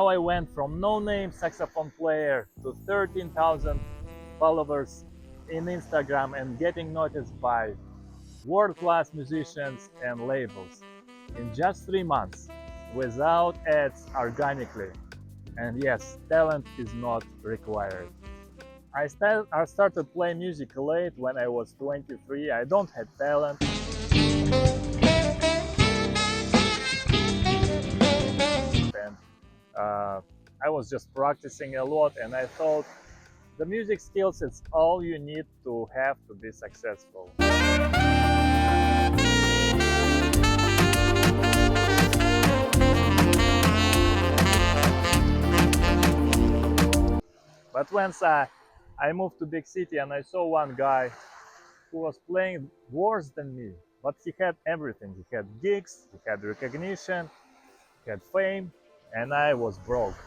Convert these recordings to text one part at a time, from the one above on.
how I went from no-name saxophone player to 13,000 followers in Instagram and getting noticed by world-class musicians and labels in just 3 months without ads, organically. And yes, talent is not required. I started playing music late when I was 23. I don't have talent. And I was just practicing a lot, and I thought the music skills is all you need to have to be successful. But once I moved to big city and I saw one guy who was playing worse than me, but he had everything. He had gigs, he had recognition, he had fame, and I was broke.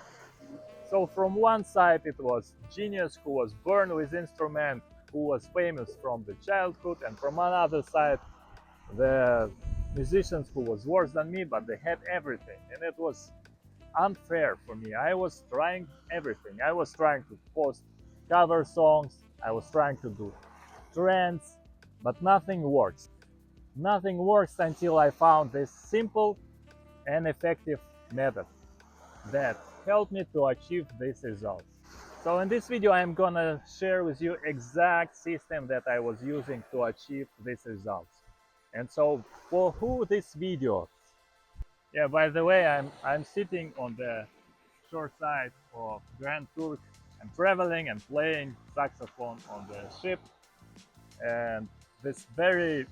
So from one side it was genius who was born with instrument, who was famous from the childhood, and from another side the musicians who was worse than me, but they had everything, and it was unfair for me. I was trying everything. I was trying to post cover songs, I was trying to do trends, but nothing works. Nothing works until I found this simple and effective method that helped me to achieve these results. So in this video I'm gonna share with you exact system that I was using to achieve these results. And so for who this video? Yeah, by the way, I'm sitting on the shore side of Grand Turk. I'm traveling and playing saxophone on the ship, and this very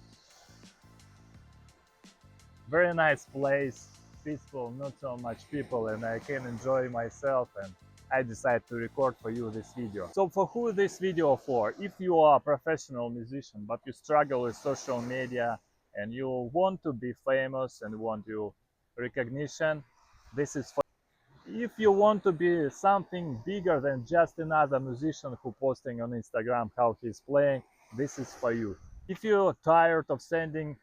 nice place, peaceful, not so much people, and I can enjoy myself, and I decided to record for you this video. So for who this video for? If you are a professional musician but you struggle with social media and you want to be famous and want your recognition, this is for. If you want to be something bigger than just another musician who posting on Instagram how he's playing, this is for you. If you're tired of sending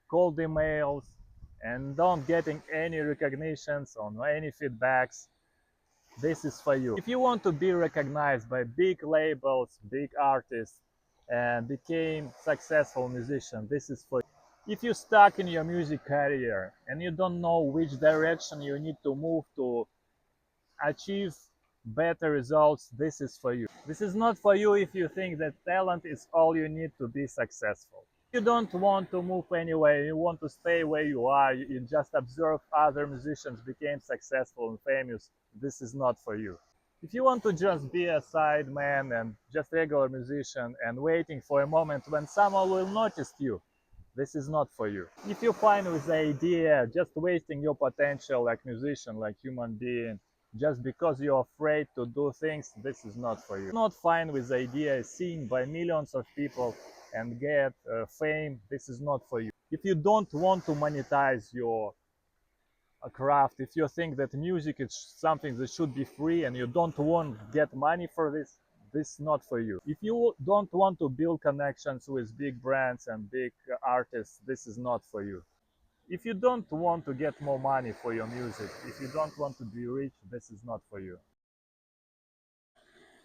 cold emails and don't getting any recognitions on any feedbacks, this is for you. If you want to be recognized by big labels, big artists, and became successful musician, this is for you. If you're stuck in your music career and you don't know which direction you need to move to achieve better results, this is for you. This is not for you if you think that talent is all you need to be successful. If you don't want to move anywhere, you want to stay where you are, you just observe other musicians became successful and famous, this is not for you. If you want to just be a side man and just regular musician and waiting for a moment when someone will notice you, this is not for you. If you're fine with the idea, just wasting your potential like musician, like human being, just because you're afraid to do things, this is not for you. Not fine with the idea seen by millions of people and get fame, this is not for you. If you don't want to monetize your craft, if you think that music is something that should be free and you don't want to get money for this, this is not for you. If you don't want to build connections with big brands and big artists, this is not for you. If you don't want to get more money for your music, if you don't want to be rich, this is not for you.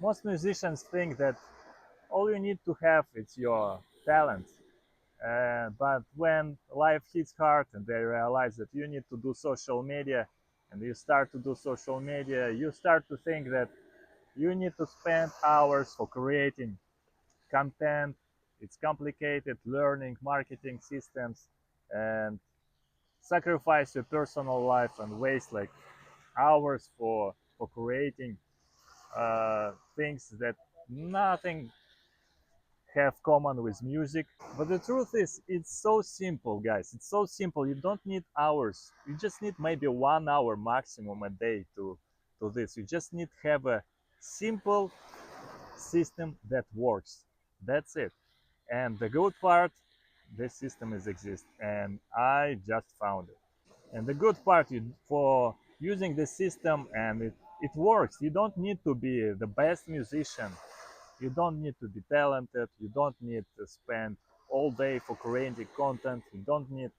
Most musicians think that all you need to have is your talent. But when life hits hard and they realize that you need to do social media, and you start to do social media, you start to think that you need to spend hours for creating content. It's complicated, learning marketing systems, and sacrifice your personal life and waste like hours for creating things that nothing have common with music. But the truth is, it's so simple, guys. It's so simple. You don't need hours. You just need maybe 1 hour maximum a day to this. You just need to have a simple system that works. That's it. And the good part, this system is exist, and I just found it. And the good part for using this system, and it works. You don't need to be the best musician. You don't need to be talented. You don't need to spend all day for creating content. You don't need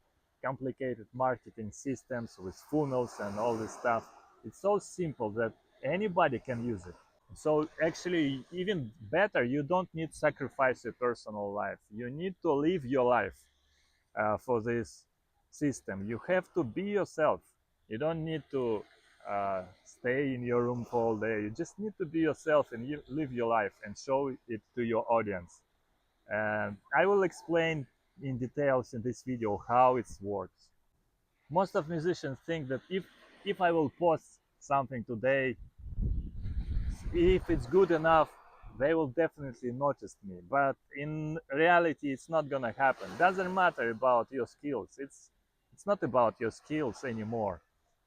complicated marketing systems with funnels and all this stuff. It's so simple that anybody can use it. So actually, even better, you don't need to sacrifice your personal life. You need to live your life for this system. You have to be yourself. You don't need to stay in your room for all day. You just need to be yourself and you live your life and show it to your audience. And I will explain in details in this video how it works. Most of musicians think that if I will post something today, if it's good enough, they will definitely notice me. But in reality, it's not gonna happen. Doesn't matter about your skills. It's not about your skills anymore.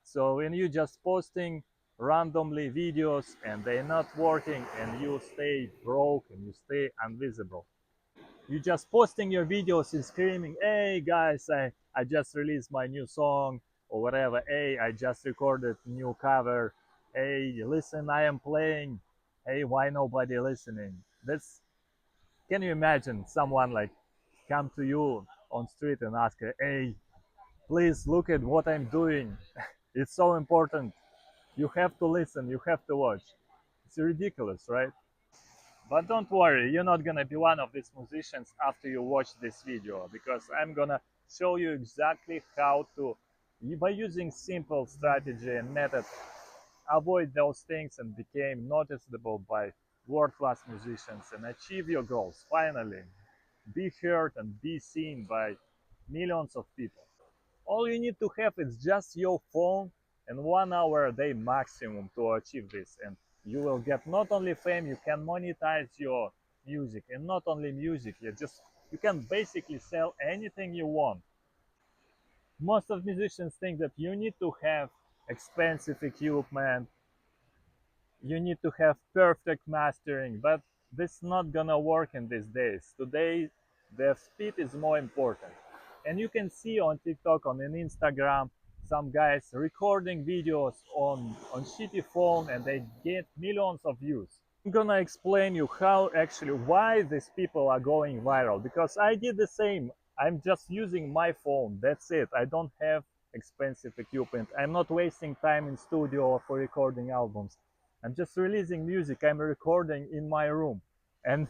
So when you just posting randomly videos and they're not working and you stay broke and you stay invisible, you just posting your videos and screaming, hey guys, I just released my new song or whatever. Hey, I just recorded new cover. Hey, listen, I am playing. Hey, why nobody listening? That's, can you imagine someone like come to you on street and ask, hey, please look at what I'm doing. It's so important. You have to listen, you have to watch. It's ridiculous, right? But don't worry, you're not gonna be one of these musicians after you watch this video, because I'm gonna show you exactly how to, by using simple strategy and method, avoid those things and become noticeable by world-class musicians and achieve your goals. Finally, be heard and be seen by millions of people. All you need to have is just your phone and 1 hour a day maximum to achieve this, and you will get not only fame, you can monetize your music, and not only music, you can basically sell anything you want. Most of musicians think that you need to have expensive equipment, you need to have perfect mastering, but this is not gonna work in these days. Today, the speed is more important. And you can see on TikTok, on an Instagram, some guys recording videos on shitty phone and they get millions of views. I'm gonna explain you how actually why these people are going viral, because I did the same. I'm just using my phone, that's it. I don't have expensive equipment. I'm not wasting time in studio for recording albums. I'm just releasing music. I'm recording in my room and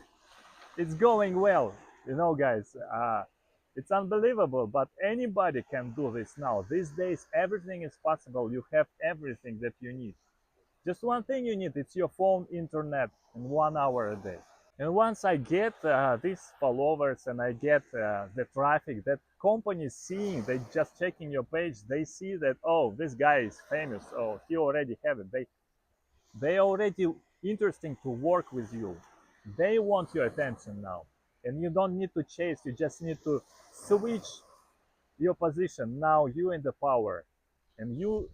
it's going well, you know, guys. It's unbelievable, but anybody can do this now. These days everything is possible. You have everything that you need. Just one thing you need, it's your phone, internet, and 1 hour a day. And once I get these followers and I get the traffic that companies seeing, they just checking your page, they see that, oh, this guy is famous, oh, he already have it. They already interesting to work with you. They want your attention now. And you don't need to chase, you just need to switch your position. Now you in the power. And you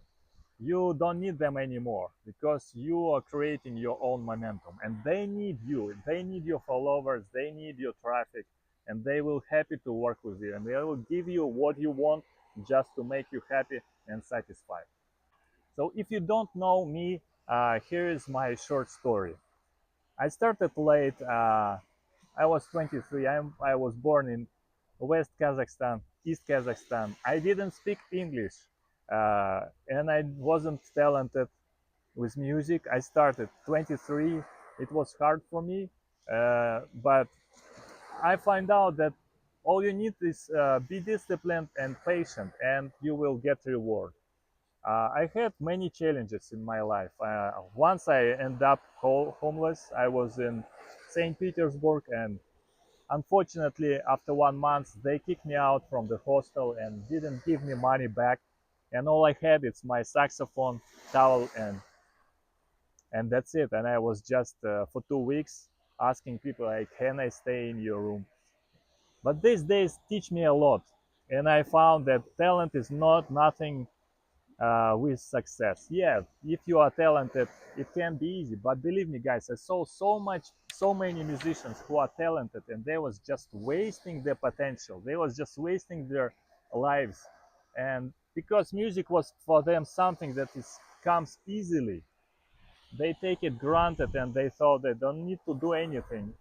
don't need them anymore, because you are creating your own momentum and they need you, they need your followers, they need your traffic, and they will happy to work with you and they will give you what you want just to make you happy and satisfied. So if you don't know me, here is my short story. I started late. I was 23. I was born in West Kazakhstan, East Kazakhstan. I didn't speak English, and I wasn't talented with music. I started 23. It was hard for me, but I find out that all you need is be disciplined and patient, and you will get reward. I had many challenges in my life. Once I ended up homeless. I was in St. Petersburg, and unfortunately, after 1 month, they kicked me out from the hostel and didn't give me money back. And all I had is my saxophone, towel, and that's it. And I was just for 2 weeks asking people, like, can I stay in your room? But these days teach me a lot, and I found that talent is not nothing with success. Yeah, if you are talented, it can be easy. But believe me, guys, I saw so many musicians who are talented, and they was just wasting their potential. They was just wasting their lives, and because music was for them something that is comes easily, they take it granted, and they thought they don't need to do anything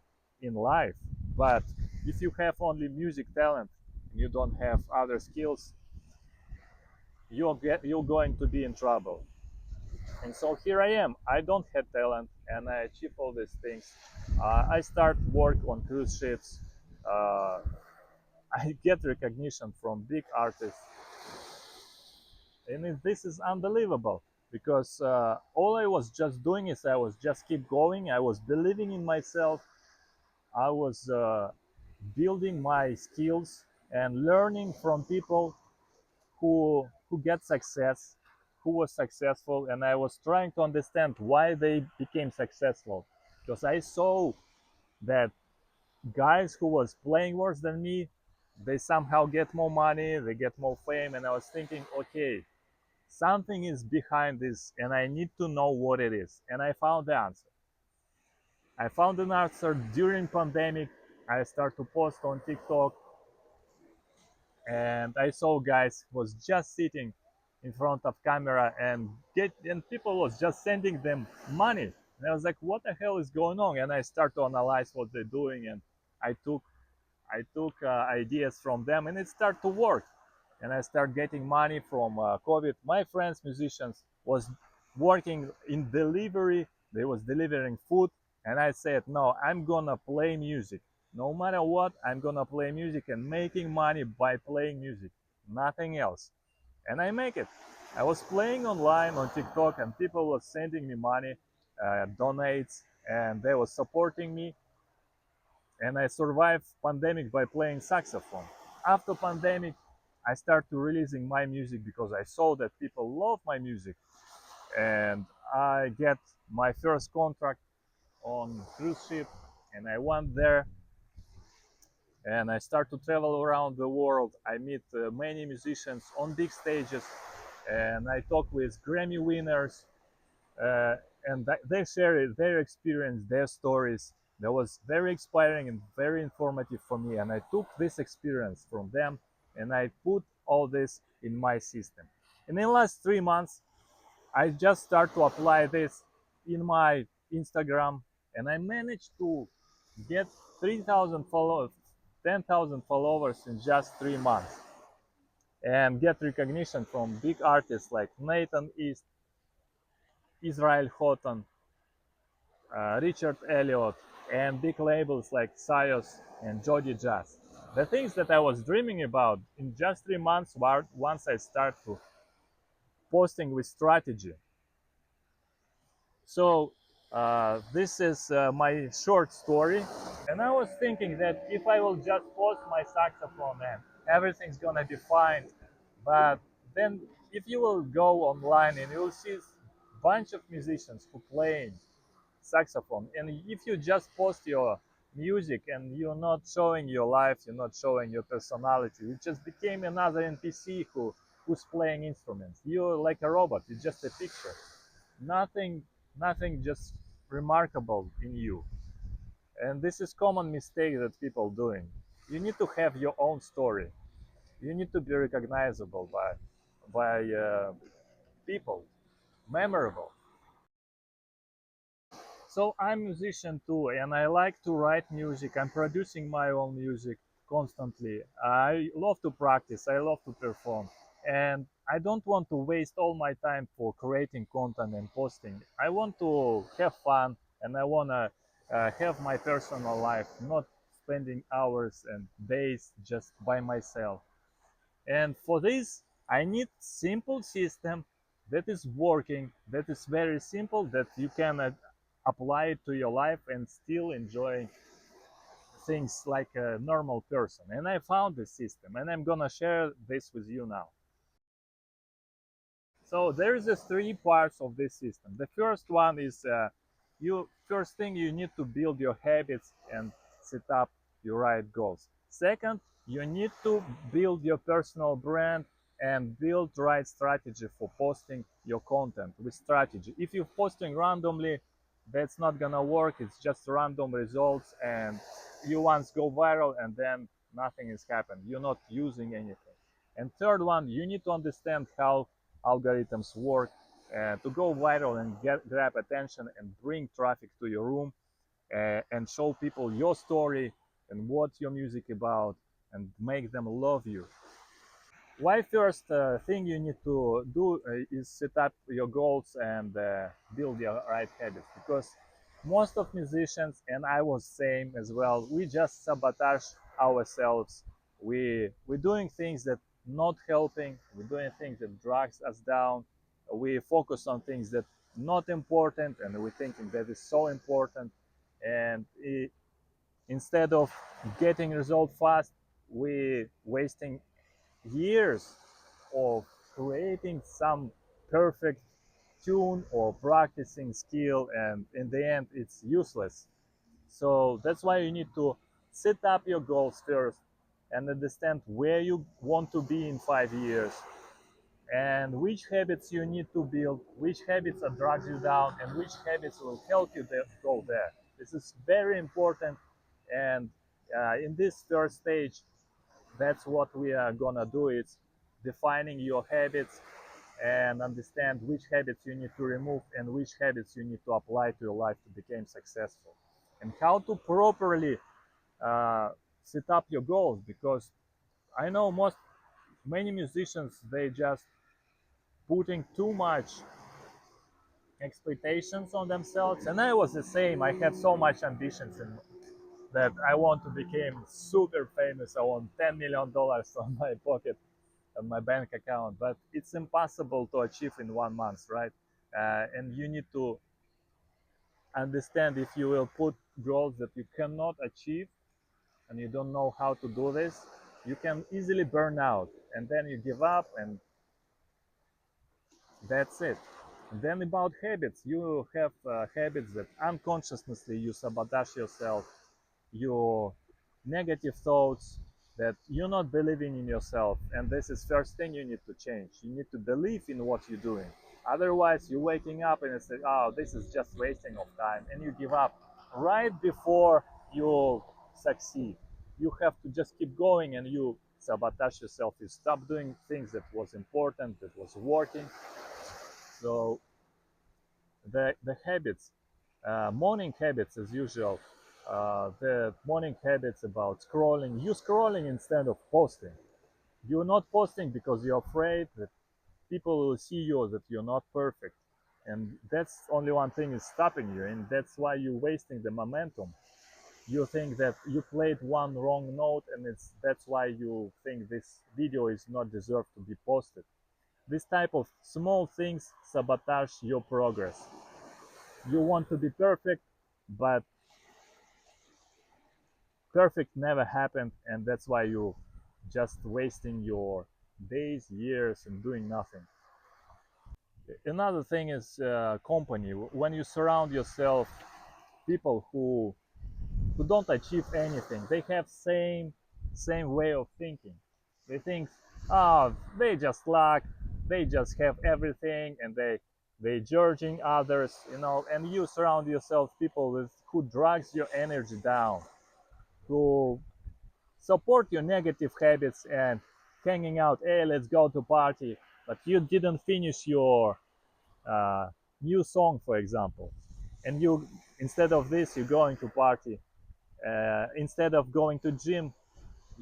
in life. But if you have only music talent and you don't have other skills, you're going to be in trouble. And so here I am. I don't have talent, and I achieve all these things. I start work on cruise ships. Uh, I get recognition from big artists, and this is unbelievable because all I was just doing is I was just keep going. I was believing in myself. I was building my skills and learning from people who get success, who was successful, and I was trying to understand why they became successful because I saw that guys who was playing worse than me, they somehow get more money, they get more fame, and I was thinking, okay, something is behind this and I need to know what it is. And I found the answer. I found an answer during pandemic. I started to post on TikTok, and I saw guys was just sitting in front of camera and people was just sending them money. And I was like, what the hell is going on? And I start to analyze what they're doing, and I took ideas from them, and it started to work. And I start getting money from COVID. My friends, musicians, was working in delivery. They was delivering food, and I said, no, I'm gonna play music. No matter what, I'm gonna play music and making money by playing music, nothing else. And I make it. I was playing online on TikTok, and people was sending me money, donates, and they was supporting me, and I survived pandemic by playing saxophone. After pandemic, I started releasing my music because I saw that people love my music, and I get my first contract on cruise ship, and I went there and I start to travel around the world. I meet many musicians on big stages, and I talk with Grammy winners, uh, and they share their experience, their stories. That was very inspiring and very informative for me. And I took this experience from them and I put all this in my system. And in the last 3 months, I just start to apply this in my Instagram, and I managed to get 3,000 followers, 10,000 followers in just 3 months, and get recognition from big artists like Nathan East, Israel Houghton, Richard Elliot, and big labels like SYOS and Jody Jazz. The things that I was dreaming about in just 3 months were once I start to posting with strategy. So this is my short story. And I was thinking that if I will just post my saxophone and everything's gonna be fine. But then if you will go online and you will see a bunch of musicians who playing saxophone, and if you just post your music and you're not showing your life, you're not showing your personality, you just became another npc who's playing instruments. You're like a robot, it's just a picture. Nothing just remarkable in you. And this is common mistake that people doing. You need to have your own story. You need to be recognizable by people, memorable. So I'm a musician too, and I like to write music. I'm producing my own music constantly. I love to practice. I love to perform, and I don't want to waste all my time for creating content and posting. I want to have fun, and I wanna have my personal life, not spending hours and days just by myself. And for this, I need simple system that is working, that is very simple, that you can apply it to your life and still enjoy things like a normal person. And I found this system, and I'm gonna share this with you now. So there is three parts of this system. The first one is you first thing you need to build your habits and set up your right goals. Second, you need to build your personal brand and build right strategy for posting your content with strategy. If you're posting randomly, that's not gonna work. It's just random results, and you once go viral and then nothing has happened. You're not using anything. And third one, you need to understand how algorithms work to go viral and grab attention and bring traffic to your room, and show people your story and what your music about and make them love you. Why first thing you need to do is set up your goals and build your right habits, because most of musicians, and I was same as well, we just sabotage ourselves. We're doing things that not helping, we're doing things that drags us down, we focus on things that not important and we're thinking that is so important, and instead of getting result fast, we wasting years of creating some perfect tune or practicing skill, and in the end it's useless. So that's why you need to set up your goals first and understand where you want to be in 5 years, and which habits you need to build, which habits are drag you down, and which habits will help you go there. This is very important, and in this first stage, that's what we are gonna do. It's defining your habits and understand which habits you need to remove and which habits you need to apply to your life to become successful, and how to properly uh, set up your goals, because I know many musicians, they just putting too much expectations on themselves, and I was the same. I had so much ambitions in that I want to become super famous. I want $10 million on my pocket, on my bank account, but it's impossible to achieve in 1 month, right? And you need to understand, if you will put goals that you cannot achieve and you don't know how to do this, you can easily burn out, and then you give up, and that's it. Then about habits, you have habits that unconsciously you sabotage yourself, your negative thoughts, that you're not believing in yourself, and this is first thing you need to change. You need to believe in what you're doing. Otherwise, you're waking up and you say, oh, this is just wasting of time, and you give up right before you succeed. You have to just keep going, and you sabotage yourself. You stop doing things that was important, that was working. So the habits, morning habits as usual, the morning habits about scrolling, you scrolling instead of posting. You're not posting because you're afraid that people will see you, that you're not perfect, and that's only one thing is stopping you, and that's why you're wasting the momentum. You think that you played one wrong note, and that's why you think this video is not deserved to be posted. This type of small things sabotage your progress. You want to be perfect, but perfect never happened, and that's why you just wasting your days, years, and doing nothing. Another thing is company. When you surround yourself people who don't achieve anything, they have same way of thinking. They think, oh, they just lack, they just have everything, and they judging others, and you surround yourself people with who drags your energy down, who support your negative habits and hanging out, hey, let's go to party, but you didn't finish your uh, new song, for example, and you, instead of this, you're going to party, instead of going to gym,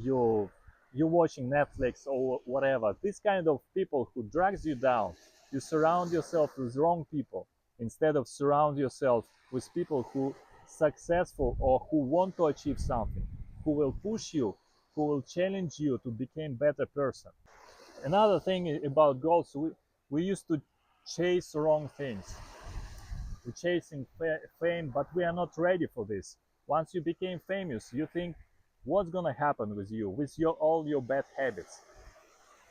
you you're watching Netflix or whatever. This kind of people who drags you down. You surround yourself with wrong people instead of surround yourself with people who successful or who want to achieve something, who will push you, who will challenge you to become better person. Another thing about goals, we used to chase wrong things. We're chasing fame, but we are not ready for this. Once you became famous, you think, what's gonna happen with you, with all your bad habits?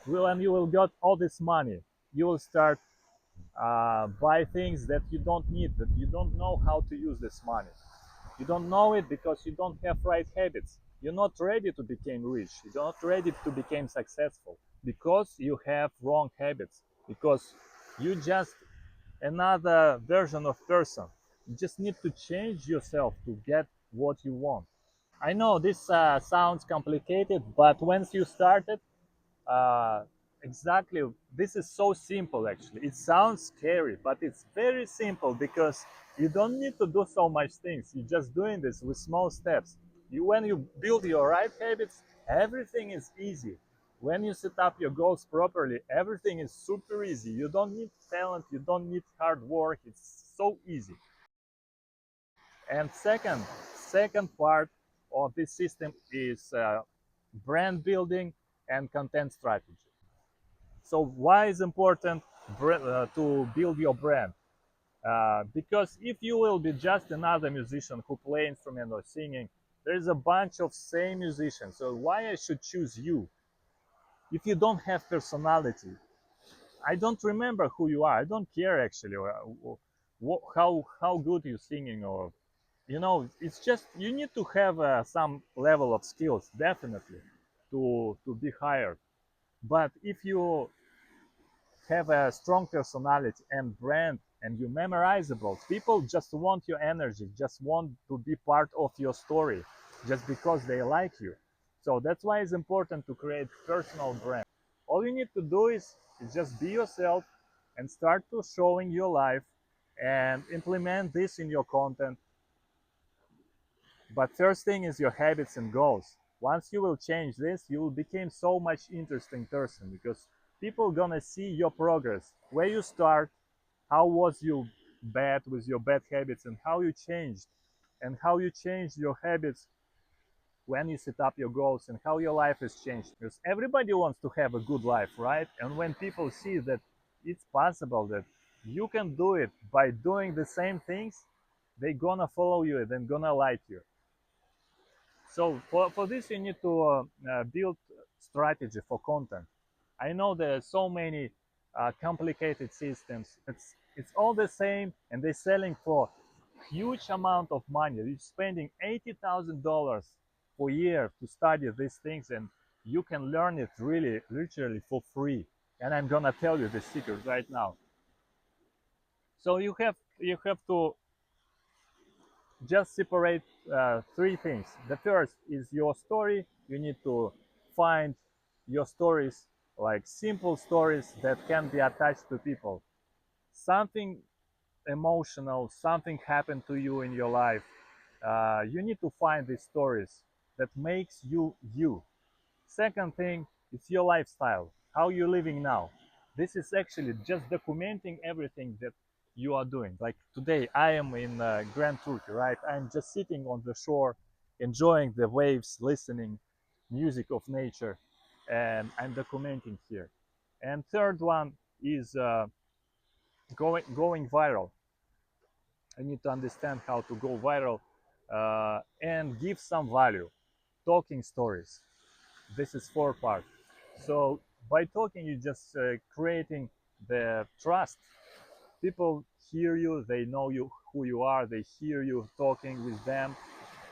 And you will get all this money. You will start buy things that you don't need, that you don't know how to use this money. You don't know it because you don't have right habits. You're not ready to become rich. You're not ready to become successful because you have wrong habits. Because you just another version of person. You just need to change yourself to get what you want. I know this sounds complicated, but once you started, uh, exactly, this is so simple actually. It sounds scary, but it's very simple because you don't need to do so much things. You're just doing this with small steps. When you build your right habits, everything is easy. When you set up your goals properly, everything is super easy. You don't need talent, you don't need hard work. It's so easy. And second part of this system is brand building and content strategy. So why is important to build your brand? Because if you will be just another musician who play instrument or singing, there's a bunch of same musicians. So why I should choose you? If you don't have personality, I don't remember who you are. I don't care actually how good you're singing, or it's just you need to have some level of skills definitely to be hired. But if you have a strong personality and brand and you're memorizable, people just want your energy, just want to be part of your story just because they like you. So that's why it's important to create personal brand. All you need to do is just be yourself and start to showing your life and implement this in your content. But first thing is your habits and goals. Once you will change this, you will become so much interesting person because people gonna see your progress, where you start, how was you bad with your bad habits, and how you changed your habits when you set up your goals, and how your life has changed. Because everybody wants to have a good life, right? And when people see that it's possible that you can do it by doing the same things, they gonna follow you and then gonna like you. So for this, you need to build strategy for content. I know there are so many complicated systems. It's all the same, and they're selling for huge amount of money. You're spending $80,000 per year to study these things, and you can learn it really, literally for free. And I'm gonna tell you the secret right now. So you have to just separate three things. The first is your story. You need to find your stories, like simple stories that can be attached to people. Something emotional, something happened to you in your life. You need to find these stories that makes you you. Second thing is your lifestyle, how you're living now. This is actually just documenting everything that you are doing. Like today, I am in Grand Turkey, right? I'm just sitting on the shore, enjoying the waves, listening music of nature, and I'm documenting here. And third one is going viral. I need to understand how to go viral and give some value, talking stories. This is four part. So by talking, you just creating the trust. People hear you, they know you who you are, they hear you talking with them,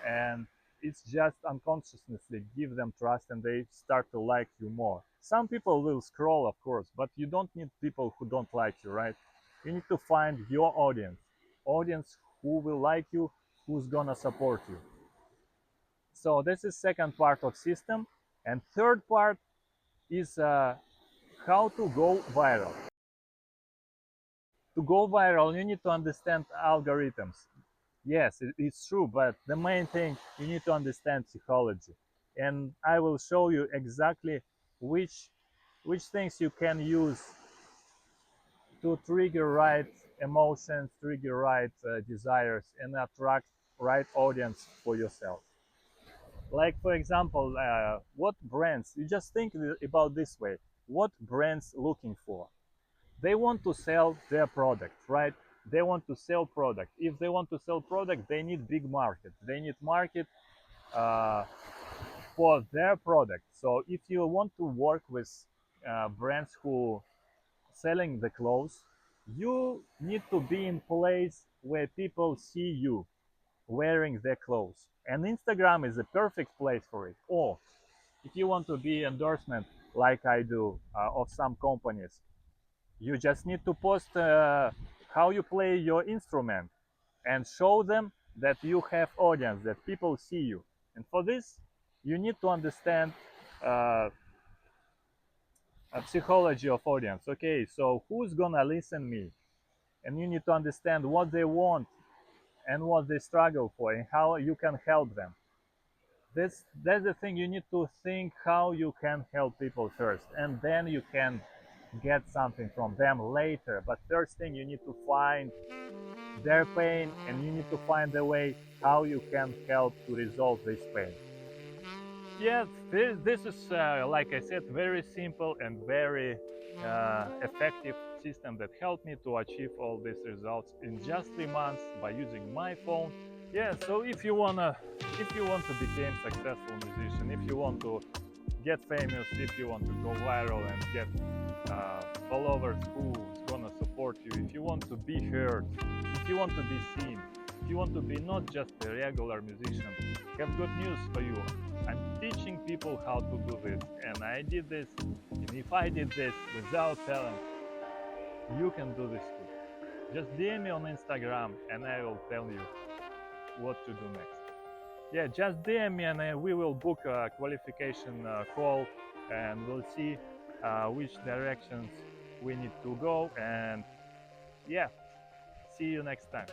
and it's just unconsciously give them trust, and they start to like you more. Some people will scroll, of course, but you don't need people who don't like you, right? You need to find your audience who will like you, who's gonna support you. So this is second part of system, and third part is how to go viral. To go viral, you need to understand algorithms. Yes, it's true, but the main thing, you need to understand psychology. And I will show you exactly which things you can use to trigger right emotions, trigger right desires, and attract right audience for yourself. Like for example, what brands, you just think about this way, what brands looking for? They want to sell their product, right? They want to sell product. If they want to sell product, they need big market. They need market uh, for their product. So if you want to work with brands who selling the clothes, you need to be in place where people see you wearing their clothes. And Instagram is a perfect place for it. Or if you want to be endorsement like I do of some companies, you just need to post how you play your instrument and show them that you have audience, that people see you. And for this, you need to understand uh, a psychology of audience. Okay, so who's gonna listen me? And you need to understand what they want and what they struggle for and how you can help them. That's the thing. You need to think how you can help people first, and then you can get something from them later. But first thing, you need to find their pain, and you need to find a way how you can help to resolve this pain. Yes, this is, like I said, very simple and very effective system that helped me to achieve all these results in just 3 months by using my phone. Yeah, so if you want to become successful musician, if you want to get famous, if you want to go viral and get followers who's gonna support you, if you want to be heard, if you want to be seen, if you want to be not just a regular musician, have good news for you. I'm teaching people how to do this, and I did this, and if I did this without talent, you can do this too. Just DM me on Instagram and I will tell you what to do next. Yeah, just DM me and we will book a qualification call, and we'll see which directions we need to go, and yeah, see you next time.